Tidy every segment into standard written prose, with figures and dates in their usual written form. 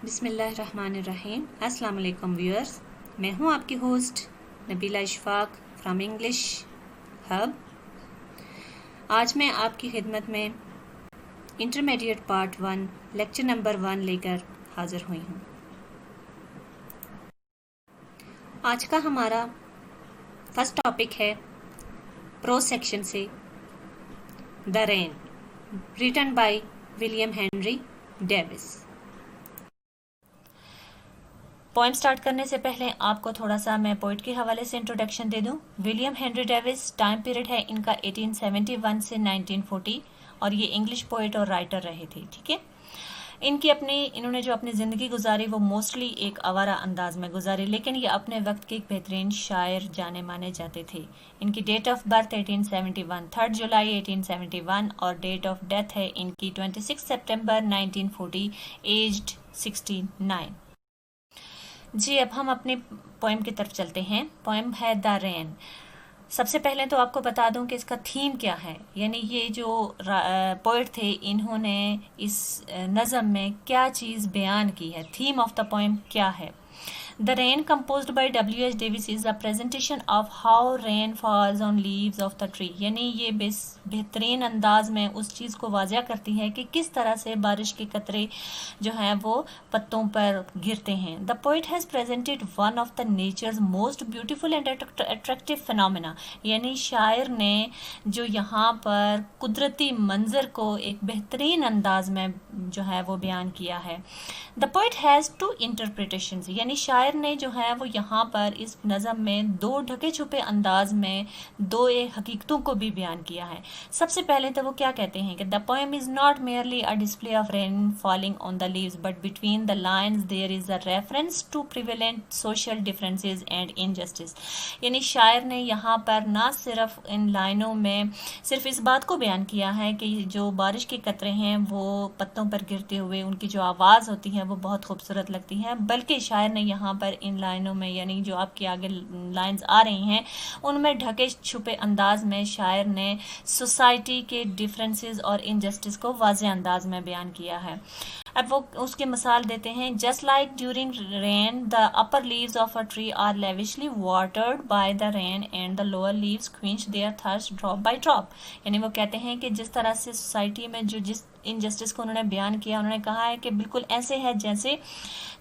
बिस्मिल्लाहिर्रहमानिर्रहीम। अस्सलाम वालेकुम व्यूअर्स, मैं हूं आपकी host Nabila Ishfaq from English hub. आज मैं आपकी खिदमत में इंटरमीडिएट पार्ट 1 लेक्चर नंबर 1 लेकर हाजिर हुई हूं। आज का हमारा फर्स्ट टॉपिक है प्रोज सेक्शन से the rain, written by William Henry Davies. Poem start करने से पहले आपको थोड़ा सा मैं पोइट के हवाले से इंट्रोडक्शन दे दूं। William Henry Davis, time period है इनका 1871 से 1940 और ये इंग्लिश पोइट और राइटर रहे थे। ठीक है, इन्होंने जो अपनी ज़िंदगी गुजारी वो मोस्टली एक आवारा अंदाज में गुजारी, लेकिन ये अपने वक्त के एक बेहतरीन शायर जाने माने जाते थे। इनकी डेट ऑफ बर्थ 1871 3 जुलाई 1871 और डेट ऑफ डेथ है इनकी 26 सितंबर 1940, एज्ड 69। जी, अब हम अपने पोएम की तरफ चलते हैं। पोएम है द रेन। सबसे पहले तो आपको बता दूं कि इसका थीम क्या है, यानी ये जो पोएट थे इन्होंने इस नज़म में क्या चीज़ बयान की है, थीम ऑफ द पोएम क्या है। The rain composed by W.H. Davis is a presentation of how rain falls on leaves of the tree, यानी ये बेहतरीन अंदाज में उस चीज़ को वाज़ह करती है कि किस तरह से बारिश के कतरे जो हैं वो पत्तों पर गिरते हैं। The poet has presented one of the natures most beautiful and attractive phenomena, यानी शायर ने जो यहाँ पर कुदरती मंजर को एक बेहतरीन अंदाज में जो है वो बयान किया है। The poet has two interpretations, यानी शायर ने जो है वो यहाँ पर इस नज़म में दो ढके छुपे अंदाज में दो हकीकतों को भी बयान किया है। सबसे पहले तो वो क्या कहते हैं कि the poem is not merely a display of rain falling on the leaves but between the lines there is a reference to prevalent social differences and injustice, यानी शायर ने यहाँ पर ना सिर्फ इन लाइनों में सिर्फ इस बात को बयान किया है कि जो बारिश के कतरे हैं वो पत्तों पर गिरते हुए उनकी जो आवाज़ होती है वो बहुत खूबसूरत लगती है, बल्कि शायर ने यहाँ पर इन लाइनों में, यानी जो आपके आगे लाइंस आ रही हैं उनमें ढके छुपे अंदाज में शायर ने सोसाइटी के डिफरेंसेस और इनजस्टिस को वाज़ेह अंदाज में बयान किया है। अब वो उसकी मिसाल देते हैं। Just like during rain the upper leaves of a tree are lavishly watered by the rain and the lower leaves quench their thirst drop by drop, यानी वो कहते हैं कि जिस तरह से सोसाइटी में जो जिस इनजस्टिस को उन्होंने बयान किया, उन्होंने कहा है कि बिल्कुल ऐसे है जैसे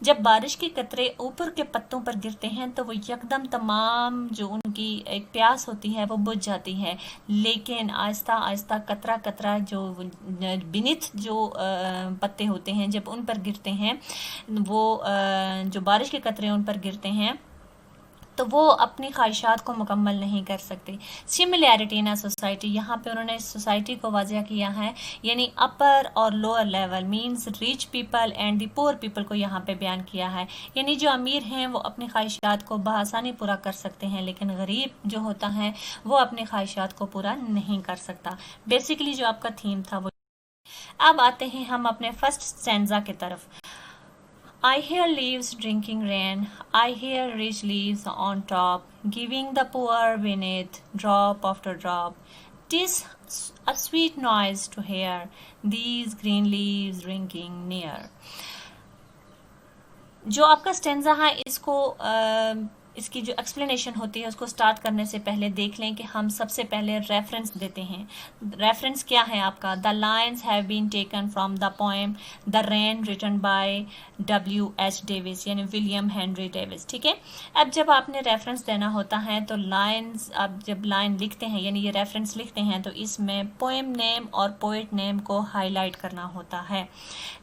जब बारिश के कतरे ऊपर के पत्तों पर गिरते हैं तो वो यकदम तमाम जो उनकी एक प्यास होती है वो बुझ जाती है, लेकिन आहिस्ता आहिस्ता कतरा कतरा जो बिनिथ जो पत्ते होते हैं जब उन पर गिरते हैं, वो जो बारिश के कतरे उन पर गिरते हैं तो वो अपनी ख्वाहिशात को मुकम्मल नहीं कर सकते। सिमिलैरिटी इन अ सोसाइटी, यहाँ पे उन्होंने सोसाइटी को वाज़ह किया है, यानी अपर और lower level means rich people and the poor people को यहाँ पे बयान किया है, यानी जो अमीर हैं वो अपनी ख्वाहिशात को बआसानी पूरा कर सकते हैं, लेकिन गरीब जो होता है वो अपनी ख्वाहिशात को पूरा नहीं कर सकता। बेसिकली जो आपका थीम था वो। अब आते हैं हम अपने फर्स्ट स्टैंजा की तरफ। I hear leaves drinking rain, I hear rich leaves on top, giving the poor beneath drop after drop. 'Tis a sweet noise to hear these green leaves drinking near. जो आपका stanza है इसकी जो explanation होती है उसको start करने से पहले देख लें कि हम सबसे पहले रेफरेंस देते हैं। रेफरेंस क्या है आपका? The lines have been taken from the poem the rain written by W.H. Davies, यानी विलियम हेनरी डेविस। ठीक है, अब जब आपने रेफरेंस देना होता है तो लाइन्स, आप जब लाइन लिखते हैं यानी ये रेफरेंस लिखते हैं तो इसमें पोएम नेम और पोएट नेम को हाईलाइट करना होता है।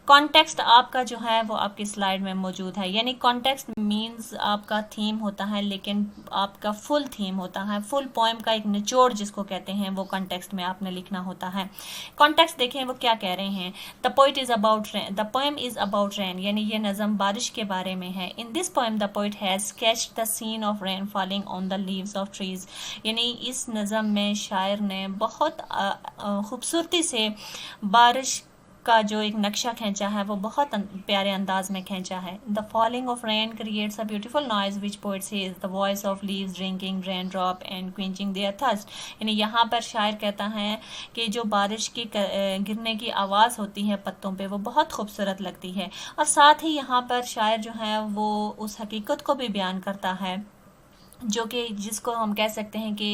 कॉन्टेक्स्ट आपका जो है वो आपकी स्लाइड में मौजूद है, यानी कॉन्टेक्स्ट मींस आपका थीम होता है, लेकिन आपका फुल थीम होता है, फुल पोएम का एक निचोड़ जिसको कहते हैं वो कॉन्टेक्स्ट में आपने लिखना होता है। कॉन्टेक्स्ट देखें वो क्या कह रहे हैं। The poet is about rain, the poem is about rain, यानी ये नज़म बारिश के बारे में है। In this poem the poet has sketched the scene of rain falling on the leaves of trees, यानी इस नज़म में शायर ने बहुत खूबसूरती से बारिश का जो एक नक्शा खींचा है वो बहुत प्यारे अंदाज में खींचा है। The falling of rain creates a beautiful noise which poet says the voice of leaves drinking rain drop and quenching their thirst. यानी यहाँ पर शायर कहता है कि जो बारिश की गिरने की आवाज़ होती है पत्तों पे वो बहुत खूबसूरत लगती है। और साथ ही यहाँ पर शायर जो है वो उस हकीकत को भी बयान करता है जो कि जिसको हम कह सकते हैं कि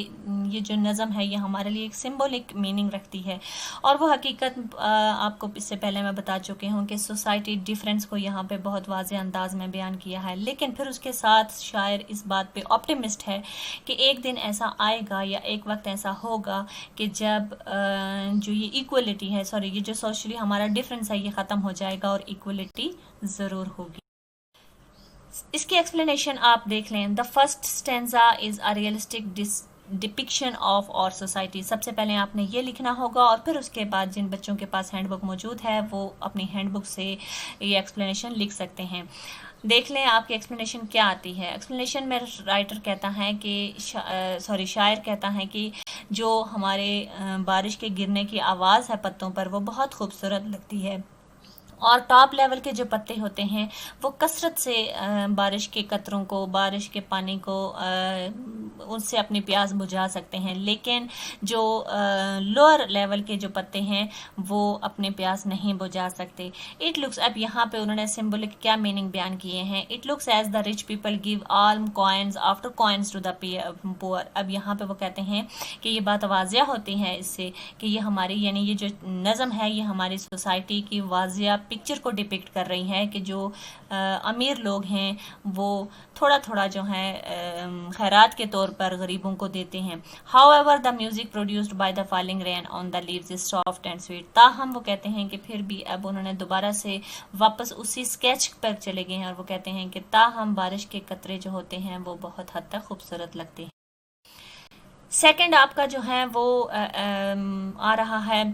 ये जो नज़म है ये हमारे लिए एक सिंबॉलिक मीनिंग रखती है। और वो हकीकत आपको इससे पहले मैं बता चुकी हूँ कि सोसाइटी डिफरेंस को यहाँ पे बहुत वाज़े अंदाज में बयान किया है, लेकिन फिर उसके साथ शायर इस बात पे ऑप्टिमिस्ट है कि एक दिन ऐसा आएगा या एक वक्त ऐसा होगा कि जब जो ये इक्वलिटी है ये जो सोशली हमारा डिफरेंस है ये ख़त्म हो जाएगा और इक्वलिटी ज़रूर होगी। इसकी एक्सप्लेनेशन आप देख लें। The first stanza is a realistic depiction of और सोसाइटी। सबसे पहले आपने ये लिखना होगा और फिर उसके बाद जिन बच्चों के पास हैंडबुक मौजूद है वो अपनी हैंडबुक से ये एक्सप्लेनेशन लिख सकते हैं। देख लें आपकी एक्सप्लेनेशन क्या आती है। एक्सप्लेनेशन में राइटर कहता है कि शायर कहता है कि जो हमारे बारिश के गिरने की आवाज़ है पत्तों पर वो बहुत खूबसूरत लगती है और टॉप लेवल के जो पत्ते होते हैं वो कसरत से बारिश के कतरों को, बारिश के पानी को उनसे अपनी प्यास बुझा सकते हैं, लेकिन जो लोअर लेवल के जो पत्ते हैं वो अपनी प्यास नहीं बुझा सकते। इट लुक्स, अब यहाँ पे उन्होंने सिंबलिक क्या मीनिंग बयान किए हैं। It looks as the rich people give alms coins after coins to the poor. अब यहाँ पे वो कहते हैं कि ये बात वाजिया होती है इससे कि ये हमारी यानी ये जो नज़म है ये हमारी सोसाइटी की वाजिया पिक्चर को डिपिक्ट कर रही है कि जो अमीर लोग हैं वो थोड़ा थोड़ा जो है खैरात के तौर पर गरीबों को देते हैं। However the music produced by the falling rain on the leaves is soft and sweet. ताहम वो कहते हैं कि फिर भी अब उन्होंने दोबारा से वापस उसी स्केच पर चले गए हैं और वो कहते हैं कि ताहम बारिश के कतरे जो होते हैं वो बहुत हद तक खूबसूरत लगते हैं। सेकंड आपका जो है वो आ रहा है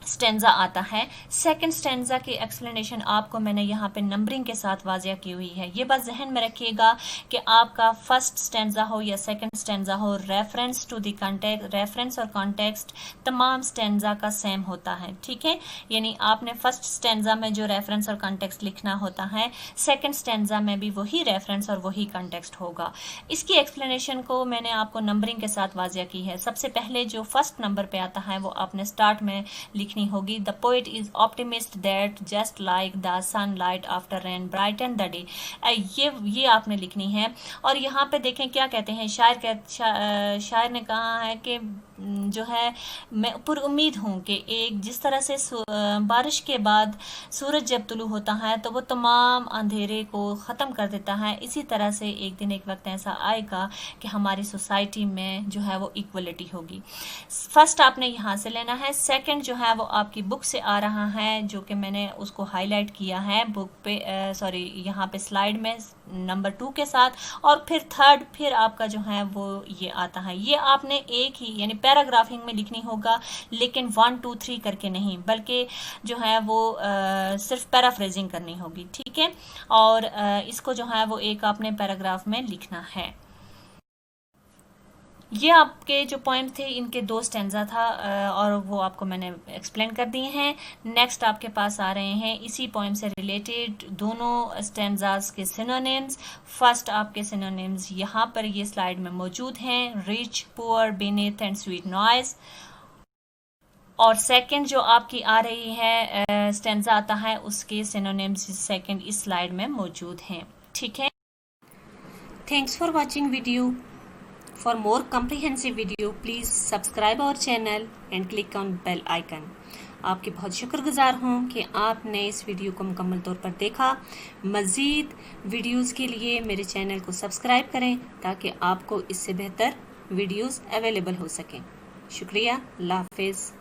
स्टेंजा आता है। सेकंड स्टेंजा की एक्सप्लेनेशन आपको मैंने यहाँ पे नंबरिंग के साथ वाजिया की हुई है। ये बात जहन में रखिएगा कि आपका फर्स्ट स्टेंजा हो या सेकंड स्टेंजा हो, reference to the context, reference और कॉन्टेक्स्ट तमाम स्टेंजा का सेम होता है, ठीक है। यानी आपने फर्स्ट स्टेंजा में जो रेफरेंस और कॉन्टेक्स्ट लिखना होता है, सेकंड स्टेंजा में भी वही रेफरेंस और वही कॉन्टेक्स्ट होगा। इसकी एक्सप्लेनेशन को मैंने आपको नंबरिंग के साथ वाजिया की है। सबसे पहले जो फर्स्ट नंबर पे आता है वो आपने स्टार्ट में होगी। The poet is optimist that just like the sunlight after rain brighten the day. ये आपने लिखनी है। और यहाँ पे देखें क्या कहते हैं शायर ने कहा है कि जो है मैं पुरुम्मीद हूँ कि एक जिस तरह से बारिश के बाद सूरज जब तुलू होता है तो वो तमाम अंधेरे को ख़त्म कर देता है, इसी तरह से एक दिन एक वक्त ऐसा आएगा कि हमारी सोसाइटी में जो है वो इक्वलिटी होगी। फर्स्ट आपने यहाँ से लेना है। सेकंड जो है वो आपकी बुक से आ रहा है जो कि मैंने उसको हाईलाइट किया है बुक पे यहाँ पे स्लाइड में नंबर 2 के साथ। और फिर थर्ड फिर आपका जो है वो ये आता है। ये आपने एक ही यानी पैराग्राफिंग में लिखनी होगा, लेकिन 1 2 3 करके नहीं, बल्कि जो है वो सिर्फ पैराफ्रेजिंग करनी होगी, ठीक है। और इसको जो है वो एक आपने पैराग्राफ में लिखना है। ये आपके जो पॉइंट थे इनके 2 स्टेंजा था और वो आपको मैंने एक्सप्लेन कर दिए हैं। नेक्स्ट आपके पास आ रहे हैं इसी पॉइंट से रिलेटेड दोनों स्टेंजास के सिनोनिम्स। फर्स्ट आपके सिनोनिम्स यहाँ पर ये स्लाइड में मौजूद हैं, rich, poor, beneath and sweet noise. और सेकंड जो आपकी आ रही है स्टेंजा आता है उसके सिनोनिम्स सेकंड इस स्लाइड में मौजूद हैं, ठीक है। Thanks for watching video. For more comprehensive video, please subscribe our channel and click on bell icon. आपकी बहुत शुक्रगुजार हूँ कि आपने इस वीडियो को मुकम्मल तौर पर देखा। मज़ीद वीडियोस के लिए मेरे चैनल को सब्सक्राइब करें ताकि आपको इससे बेहतर वीडियोस अवेलेबल हो सकें। शुक्रिया, अल्लाह हाफ़िज़।